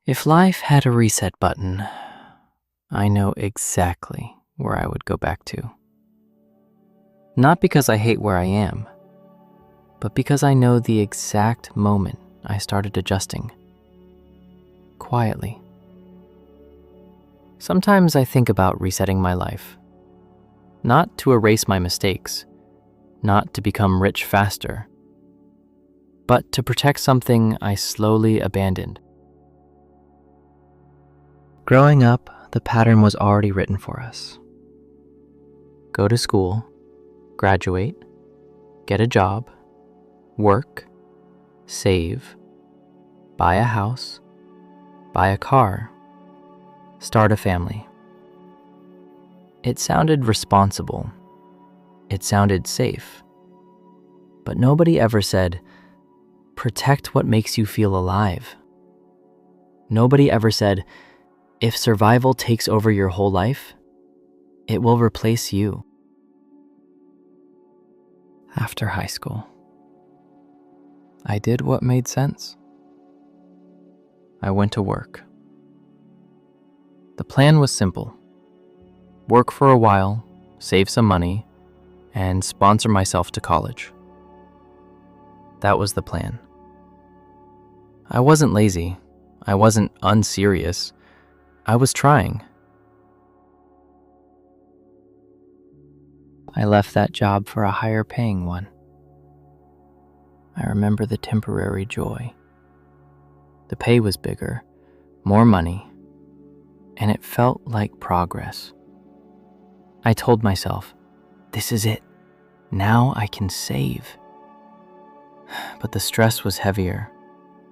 If life had a reset button, I know exactly where I would go back to. Not because I hate where I am, but because I know the exact moment I started adjusting. Quietly. Sometimes I think about resetting my life. Not to erase my mistakes, not to become rich faster, but to protect something I slowly abandoned. Growing up, the pattern was already written for us. Go to school, graduate, get a job, work, save, buy a house, buy a car, start a family. It sounded responsible. It sounded safe. But nobody ever said, protect what makes you feel alive. Nobody ever said, if survival takes over your whole life, it will replace you. After high school, I did what made sense. I went to work. The plan was simple. Work for a while, save some money, and sponsor myself to college. That was the plan. I wasn't lazy. I wasn't unserious. I was trying. I left that job for a higher paying one. I remember the temporary joy. The pay was bigger, more money, and it felt like progress. I told myself, this is it. Now I can save. But the stress was heavier.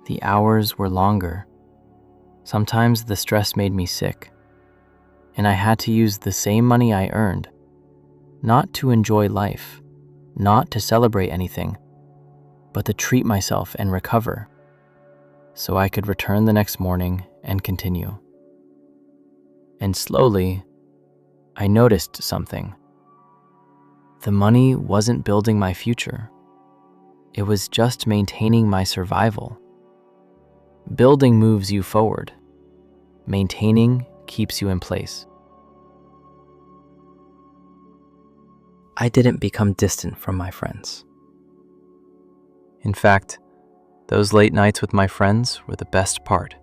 The hours were longer. Sometimes the stress made me sick, and I had to use the same money I earned, not to enjoy life, not to celebrate anything, but to treat myself and recover, so I could return the next morning and continue. And slowly, I noticed something. The money wasn't building my future. It was just maintaining my survival. Building moves you forward. Maintaining keeps you in place. I didn't become distant from my friends. In fact, those late nights with my friends were the best part.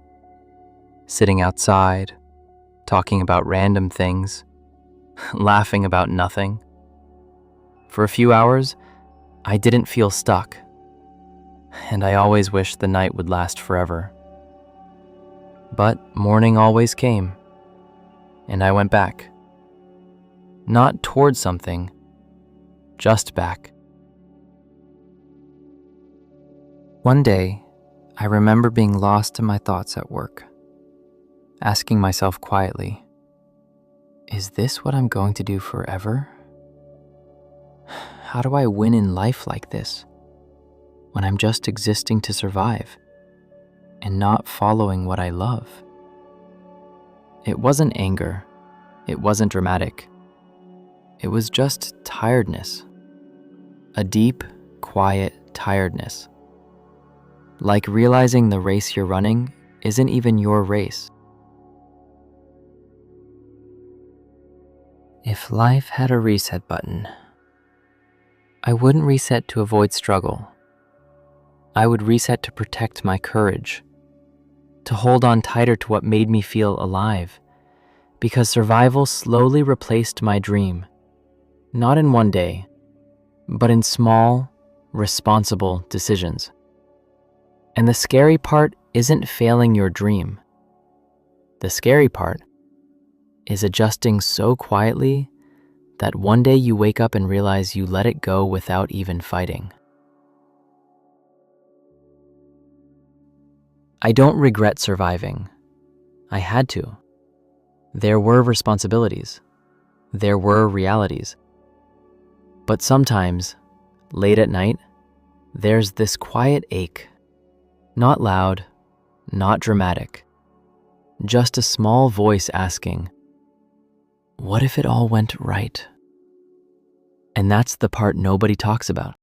Sitting outside, talking about random things, laughing about nothing. For a few hours, I didn't feel stuck. And I always wished the night would last forever. But morning always came, and I went back. Not towards something, just back. One day, I remember being lost in my thoughts at work, asking myself quietly, is this what I'm going to do forever? How do I win in life like this, when I'm just existing to survive and not following what I love? It wasn't anger. It wasn't dramatic. It was just tiredness. A deep, quiet tiredness. Like realizing the race you're running isn't even your race. If life had a reset button, I wouldn't reset to avoid struggle. I would reset to protect my courage, to hold on tighter to what made me feel alive, because survival slowly replaced my dream, not in one day, but in small, responsible decisions. And the scary part isn't failing your dream. The scary part is adjusting so quietly that one day you wake up and realize you let it go without even fighting. I don't regret surviving. I had to. There were responsibilities. There were realities. But sometimes, late at night, there's this quiet ache. Not loud, not dramatic. Just a small voice asking, what if it all went right? And that's the part nobody talks about.